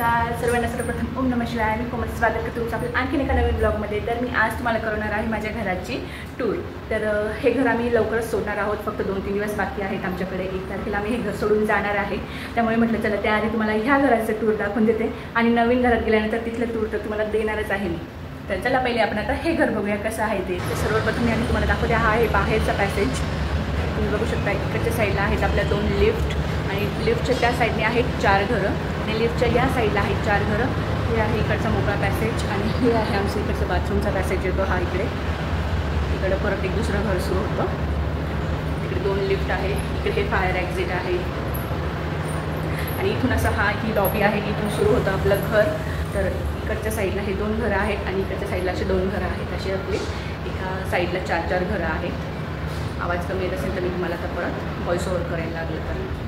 नमस्कार सर्वांना, सर्वप्रथम ओम नमः शिवाय. मी कोमल स्वागत करते तुमचं आपल्या आणखीन एका नवीन ब्लॉगमध्ये. तर मी आज तुम्हाला करणार आहे माझ्या घराची टूर. तर हे घर आम्ही लवकरच सोडणार आहोत. फक्त 2-3 दिवस बाकी आहेत आमच्याकडे. 1 तारखेला आम्ही हे घर सोडून जाणार आहे. त्यामुळे म्हटलं चला त्याआधी तुम्हाला ह्या घराचं टूर दाखवून देते आणि नवीन घरात गेल्यानंतर तिथलं टूर तर तुम्हाला देणारच आहे मी. तर चला पहिले आपण आता हे घर बघूया कसं आहे ते. सर्वप्रथम मी तुम्हाला दाखवते. हा आहे बाहेरचा पॅसेज. तुम्ही बघू शकता इकडच्या साईडला आहेत आपल्या 2 लिफ्ट आणि लिफ्टच्या त्या साईडने आहेत 4 घरं आणि लिफ्टच्या या साईडला आहेत 4 घरं. हे आहे इकडचा मोकळा पॅसेज आणि हे आहे आमचं इकडचं बाथरूमचा पॅसेज येतो हा इकडे. इकडं परत एक दुसरं घर सुरू होतं. इकडे 2 लिफ्ट आहे. इकडे हे फायर एक्झिट आहे आणि इथून असं ही लॉबी आहे. इथून सुरू होतं आपलं घर. तर इकडच्या साईडला हे 2 घरं आहेत आणि इकडच्या साईडला असे 2 घरं आहेत. असे आपले एका साईडला 4-4 घरं आहेत. आवाज कमी येत असेल तर मी तुम्हाला आता परत व्हॉइस ओव्हर करायला लागलं. तर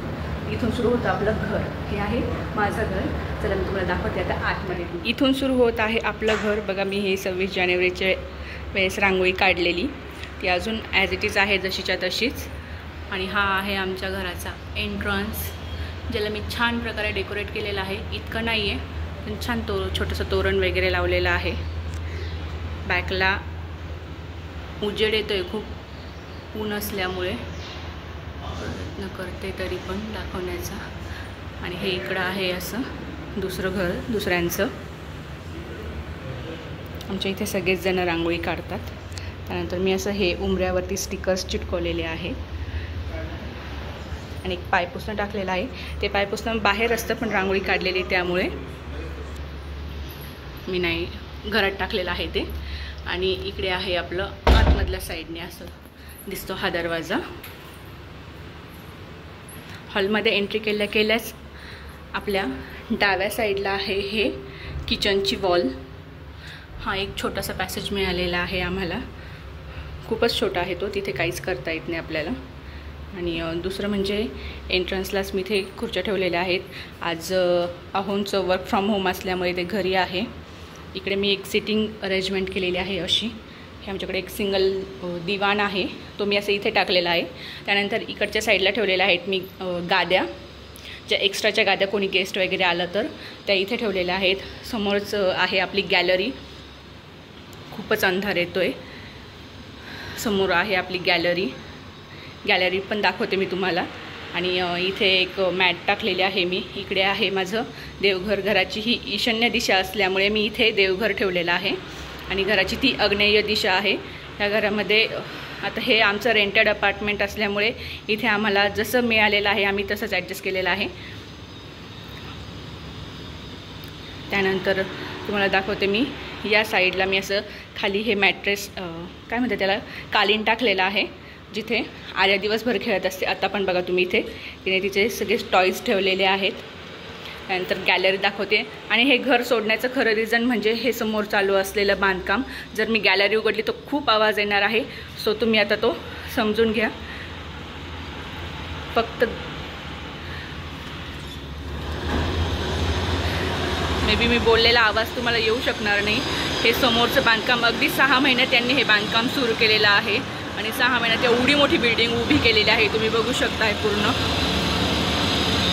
इथून सुरू होतं आपलं घर. हे आहे माझं घर. चला मी तुम्हाला दाखवते आता आतमध्ये. इथून सुरू होत आहे आपलं घर. बघा मी हे 26 जानेवारीच्या वेळेस रांगोळी काढलेली ती अजून ॲज इट इज आहे जशीच्या तशीच. आणि हा आहे आमच्या घराचा एंट्रन्स, ज्याला मी छान प्रकारे डेकोरेट केलेलं आहे. इतकं नाही आहे पण छान छोटंसं तोरण वगैरे लावलेलं आहे. बॅकला उजेड येतो आहे खूप, ऊन असल्यामुळे प्रयत्न करते तरी पण दाखवण्याचा. आणि हे इकडं आहे असं दुसरं घर दुसऱ्यांचं. आमच्या इथे सगळेच जण रांगोळी काढतात. त्यानंतर मी असं हे उंबऱ्यावरती स्टिकर्स चिटकवलेले आहेत आणि एक पायपुसणं टाकलेलं आहे. ते पायपुसणं बाहेर असतं पण रांगोळी काढलेली त्यामुळे मी नाही घरात टाकलेलं आहे ते. आणि इकडे आहे आपलं आतमधल्या साईडने असं दिसतो हा दरवाजा. हॉलमध्ये एंट्री केल्याच आपल्या डाव्या साईडला आहे हे किचनची वॉल. हा एक छोटासा पॅसेज मिळालेला आहे आम्हाला. खूपच छोटा आहे तो, तिथे काहीच करता येत नाही आपल्याला. आणि दुसरं म्हणजे एंट्रन्सलाच मी इथे खुर्च्या ठेवलेल्या आहेत. आज अहोंचं वर्क फ्रॉम होम असल्यामुळे ते घरी आहे. इकडे मी एक सिटिंग अरेंजमेंट केलेली आहे अशी. हे आमच्याकडे एक सिंगल दिवाण आहे, तो मी असं इथे टाकलेला आहे. त्यानंतर इकडच्या साईडला ठेवलेल्या आहेत मी गाद्या, ज्या एक्स्ट्राच्या गाद्या कोणी गेस्ट वगैरे आलं तर त्या इथे ठेवलेल्या आहेत. समोरच आहे आपली गॅलरी. खूपच अंधार येतो आहे. समोर आहे आपली गॅलरी पण दाखवते मी तुम्हाला. आणि इथे एक मॅट टाकलेली आहे मी. इकडे आहे माझं देवघर. घराची ही ईशान्य दिशा असल्यामुळे मी इथे देवघर ठेवलेलं आहे आणि घराची ती आग्नेय दिशा आहे. ह्या घरामध्ये आता हे आमचं रेंटेड अपार्टमेंट असल्यामुळे इथे आम्हाला जसं मिळालेलं आहे आम्ही तसंच ॲडजस्ट केलेलं आहे. त्यानंतर तुम्हाला दाखवते मी या साईडला मी असं खाली हे मॅट्रेस काय म्हणते त्याला कालीन टाकलेलं आहे, जिथे आर्या दिवसभर खेळत असते. आता पण बघा तुम्ही इथे तिने तिचे सगळे टॉईज ठेवलेले आहेत. त्यानंतर गॅलरी दाखवते. आणि हे घर सोडण्याचं खरं रिझन म्हणजे हे समोर चालू असलेलं बांधकाम. जर मी गॅलरी उघडली तर खूप आवाज येणार आहे, सो तुम्ही आता तो समजून घ्या. फक्त मे बी मी बोललेला आवाज तुम्हाला येऊ शकणार नाही. हे समोरचं बांधकाम अगदी 6 महिन्यात त्यांनी हे बांधकाम सुरू केलेलं आहे आणि 6 महिन्यात एवढी मोठी बिल्डिंग उभी केलेली आहे, तुम्ही बघू शकताय पूर्ण.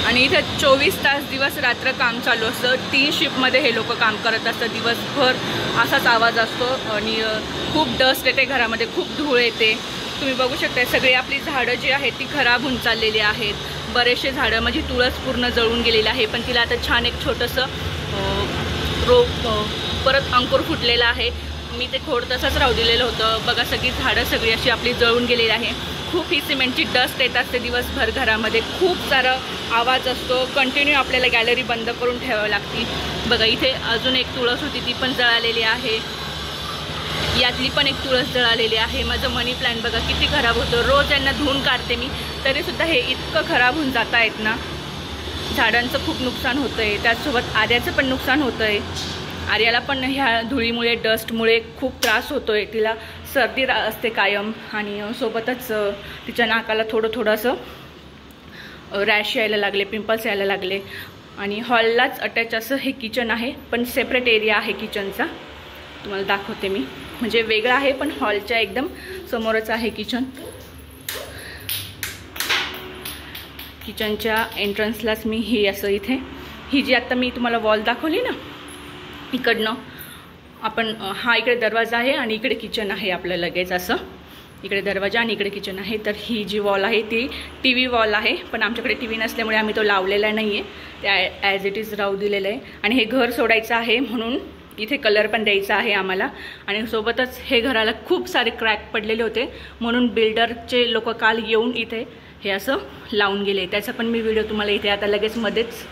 आणि इथं 24 तास दिवस रात्र काम चालू असतं. 3 शिफ्टमध्ये हे लोक काम करत असतात. दिवसभर असाच आवाज असतो आणि खूप डस्ट येते घरामध्ये, खूप धूळ येते. तुम्ही बघू शकता सगळी आपली झाडं जी आहेत ती खराब होऊन चाललेली आहेत. बरेचसे झाडं म्हणजे तुळस पूर्ण जळून गेलेली आहे, पण तिला आता छान एक छोटंसं रोप परत अंकुर फुटलेलं आहे. मी ते खोड तसंच राहू दिलेलं होतं. बघा सगळी झाडं सगळी अशी आपली जळून गेलेली आहे. खूप ही सिमेंटची डस्ट येत असते दिवसभर घरामध्ये. खूप सारा आवाज असतो. कंटिन्यू आपल्याला गॅलरी बंद करून ठेवावी लागते. बघा इथे अजून एक तुळस होती ती पण जळालेली आहे. यातली पण एक तुळस जळालेली आहे. माझं मनी प्लांट बघा किती खराब होतं. रोज यांना धुवून काढते मी तरीसुद्धा हे इतकं खराब होऊन जात आहेत ना. झाडांचं खूप नुकसान होतं आहे. त्याचसोबत आर्याचं पण नुकसान होतं आहे. आर्याला पण ह्या धुळीमुळे डस्टमुळे खूप त्रास होतो आहे. तिला सर्दी असते कायम आणि सोबतच तिच्या नाकाला थोडं असं रॅश यायला लागले, पिंपल्स यायला लागले. आणि हॉललाच अटॅच असं हे किचन आहे, पण सेपरेट एरिया आहे किचनचा. तुम्हाला दाखवते मी. म्हणजे वेगळं आहे पण हॉलच्या एकदम समोरच आहे किचन. किचनच्या एंट्रन्सलाच मी हे असं इथे ही जी आत्ता मी तुम्हाला वॉल दाखवली ना, इकडनं आपण हा इकडे दरवाजा आहे आणि इकडे किचन आहे आपलं लगेच असं. इकडे दरवाजा आणि इकडे किचन आहे. तर ही जी वॉल आहे ती TV वॉल आहे, पण आमच्याकडे TV नसल्यामुळे आम्ही तो लावलेला नाही आहे, ते ॲज इट इज राहू दिलेलं आहे. आणि हे घर सोडायचं आहे म्हणून इथे कलर पण द्यायचा आहे आम्हाला. आणि सोबतच हे घराला खूप सारे क्रॅक पडलेले होते, म्हणून बिल्डरचे लोक काल येऊन इथे हे असं लावून गेले. त्याचा पण मी व्हिडिओ तुम्हाला इथे आता लगेच मध्येच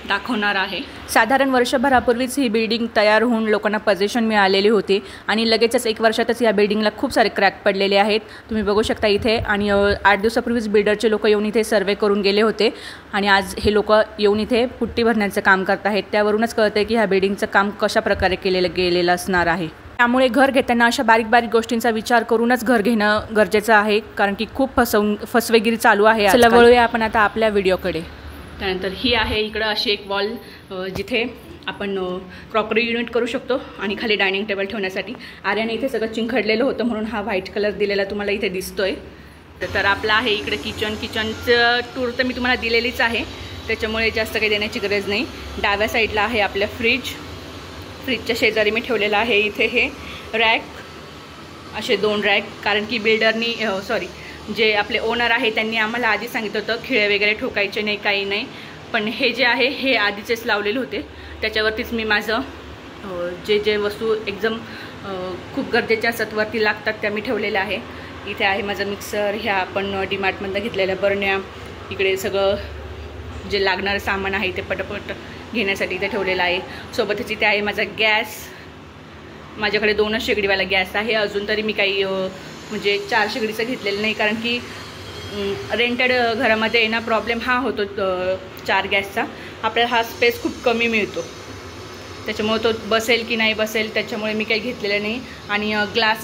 दाखवणार आहे. साधारण वर्षभरापूर्वीच ही बिल्डिंग तयार होऊन लोकांना पोझिशन मिळालेली होती आणि लगेचच 1 वर्षातच या बिल्डिंगला खूप सारे क्रॅक पडलेले आहेत, तुम्ही बघू शकता इथे. आणि 8 दिवसापूर्वीच बिल्डरचे लोक येऊन इथे सर्वे करून गेले होते आणि आज हे लोक येऊन इथे पुट्टी भरण्याचं काम करत आहेत. त्यावरूनच कळतं की ह्या बिल्डिंगचं काम कशा प्रकारे गेलेलं असणार आहे. त्यामुळे घर घेताना अशा बारीक बारीक गोष्टींचा विचार करूनच घर घेणं गरजेचं आहे, कारण की खूप फसवेगिरी चालू आहे. चला वळूया आपण आता आपल्या व्हिडिओकडे. त्यानंतर ही आहे इकडं अशी एक वॉल, जिथे आपण क्रॉकरी युनिट करू शकतो आणि खाली डायनिंग टेबल ठेवण्यासाठी. आर्याने इथे सगळं चिंखडलेलं होतं म्हणून हा व्हाईट कलर दिलेला तुम्हाला इथे दिसतोय. तर आपला आहे इकडे किचनचं टूर तर मी तुम्हाला दिलेलीच आहे, त्याच्यामुळे जास्त काही देण्याची गरज नाही. डाव्या साईडला आहे आपल्या फ्रीजच्या शेजारी मी ठेवलेलं आहे इथे हे रॅक, असे 2 रॅक. कारण की बिल्डरनी जे आपले ओनर आहे त्यांनी आम्हाला आधी सांगितलं होतं खिळे वगैरे ठोकायचे नाही, काही नाही. पण हे जे आहे हे आधीचेच लावलेले होते, त्याच्यावरतीच मी माझं जे वस्तू एकदम खूप गरजेच्या असतात वरती लागतात त्या मी ठेवलेल्या आहे. इथे आहे माझं मिक्सर, ह्या आपण डीमार्टमधून घेतलेल्या बरण्या, इकडे सगळं जे लागणारं सामान आहे ते पटपट घेण्यासाठी इथे ठेवलेलं आहे. सोबतच इथे आहे माझा गॅस. माझ्याकडे 2च शेगडीवाला गॅस आहे. अजून तरी मी काही म्हणजे 4 शेगडीचं घेतलेलं नाही, कारण की रेंटेड घरामध्ये येणं प्रॉब्लेम हा होतो 4 गॅसचा. आपल्याला हा स्पेस खूप कमी मिळतो, त्याच्यामुळे तो बसेल की नाही बसेल त्याच्यामुळे मी काही घेतलेलं नाही. आणि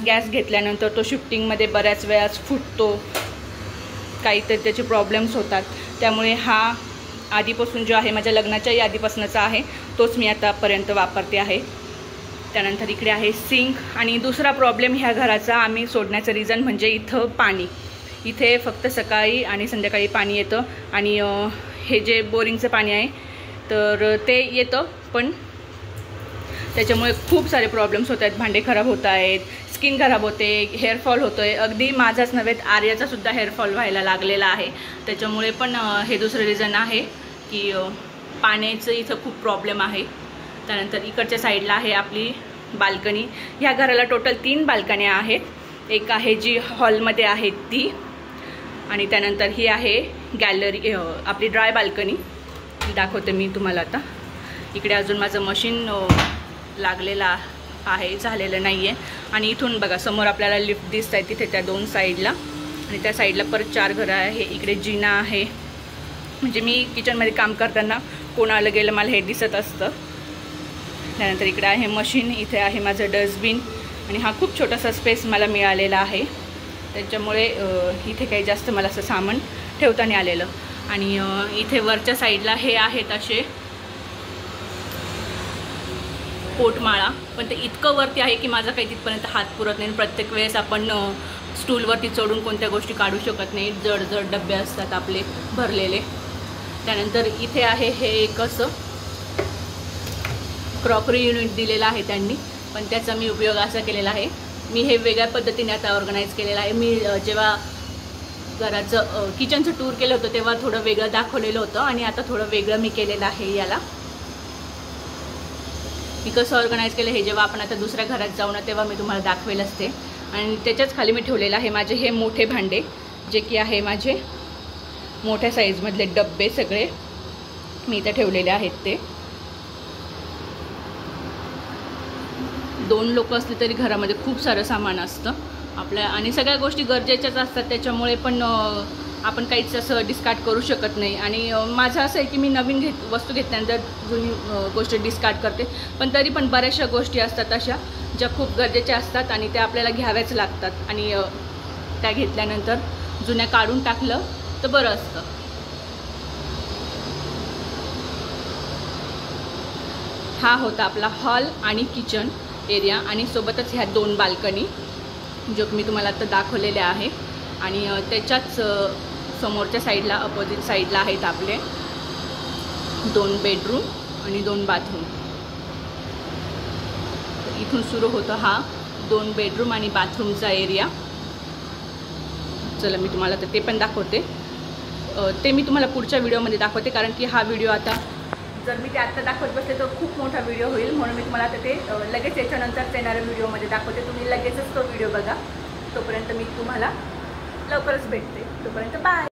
गॅस घेतल्यानंतर तो शिफ्टिंगमध्ये बऱ्याच वेळाच फुटतो, काहीतरी त्याचे प्रॉब्लेम्स होतात. त्यामुळे हा आधीपासून जो आहे माझ्या लग्नाच्याही आधीपासूनचा आहे तोच मी आतापर्यंत वापरते आहे. त्यानंतर इकडे आहे सिंक. आणि दुसरा प्रॉब्लेम ह्या घराचा आम्ही सोडण्याचं रिझन म्हणजे इथं पाणी, इथे फक्त सकाळी आणि संध्याकाळी पाणी येतं. आणि हे जे बोरिंगचं पाणी आहे तर ते येतं, पण त्याच्यामुळे खूप सारे प्रॉब्लेम्स होत आहेत. भांडे खराब होत आहेत, स्किन खराब होते, हेअरफॉल होतो आहे. अगदी माझाच नव्हे आर्याचासुद्धा हेअरफॉल व्हायला लागलेला आहे. त्याच्यामुळे पण हे दुसरं रिझन आहे की पाण्याचं इथं खूप प्रॉब्लेम आहे. त्यानंतर इकडच्या साईडला आहे आपली बाल्कनी. ह्या घराला टोटल 3 बाल्कन्या आहेत. एक आहे जी हॉलमध्ये आहे ती, आणि त्यानंतर ही आहे गॅलरी आपली ड्राय बाल्कनी, ती दाखवते मी तुम्हाला आता. इकडे अजून माझं मशीन लागलेलं आहे, झालेलं नाही आहे. आणि इथून बघा समोर आपल्याला लिफ्ट दिसत आहे तिथे त्या 2 साईडला, आणि त्या साईडला परत 4 घरं आहे. इकडे जिना आहे, म्हणजे मी किचनमध्ये काम करताना कोणाला गेलं मला हे दिसत असतं. त्यानंतर इकडे आहे मशीन, इथे आहे माझं डस्टबिन, आणि हा खूप छोटासा स्पेस मला मिळालेला आहे, त्याच्यामुळे इथे काही जास्त मला असं सामान ठेवता नाही आलेलं. आणि इथे वरच्या साईडला हे आहेत असे पोटमाळा, पण ते इतकं वरती आहे की माझा काही तिथपर्यंत हात पुरत नाही. प्रत्येक वेळेस आपण स्टूलवरती चढून कोणत्या गोष्टी काढू शकत नाही, जड जड डबे असतात आपले भरलेले. त्यानंतर इथे आहे हे एक असं क्रॉकरी युनिट दिलेलं आहे त्यांनी, पण त्याचा मी उपयोग असा केलेला आहे, मी हे वेगळ्या पद्धतीने आता ऑर्गनाईज केलेलं आहे. मी जेव्हा घराचं किचनचं टूर केलं होतं तेव्हा थोडं वेगळं दाखवलेलं होतं, आणि आता थोडं वेगळं मी केलेलं आहे. याला मी कसं ऑर्गनाईज केलं हे जेव्हा आपण आता दुसऱ्या घरात जाऊ ना तेव्हा मी तुम्हाला दाखवेल असते. आणि त्याच्याच खाली मी ठेवलेलं आहे माझे हे मोठे भांडे, जे की आहे माझे मोठ्या साईजमधले डब्बे सगळे मी इथे ठेवलेले आहेत. ते 2 लोक असले तरी घरामध्ये खूप सारं सामान असतं आपल्या, आणि सगळ्या गोष्टी गरजेच्याच असतात, त्याच्यामुळे पण आपण काहीच असं डिस्कार्ड करू शकत नाही. आणि माझं असं आहे की मी नवीन वस्तू घेतल्यानंतर जुनी गोष्ट डिस्कार्ड करते, पण तरी पण बऱ्याचशा गोष्टी असतात अशा ज्या खूप गरजेच्या असतात आणि त्या आपल्याला घ्याव्याच लागतात, आणि त्या घेतल्यानंतर जुन्या काढून टाकलं तर बरं असतं. हा होता आपला हॉल आणि किचन एरिया, आणि सोबतच ह्या 2 बाल्कनी जो मी तुम्हाला आता दाखवलेल्या आहे. आणि त्याच्याच समोरच्या साईडला अपोजिट साईडला आहेत आपले 2 बेडरूम आणि 2 बाथरूम. इथून सुरू होतं हा 2 बेडरूम आणि बाथरूमचा एरिया. चला मी तुम्हाला तर ते पण दाखवते. ते मी तुम्हाला पुढच्या व्हिडिओमध्ये दाखवते, कारण की हा व्हिडिओ आता जर मी ते आत्ता दाखवत बसले तर खूप मोठा व्हिडिओ होईल. म्हणून मी तुम्हाला आता ते लगेच याच्यानंतर येणाऱ्या व्हिडिओमध्ये दाखवते. तुम्ही लगेचच तो व्हिडिओ बघा. तोपर्यंत मी तुम्हाला लवकरच भेटते. तोपर्यंत बाय.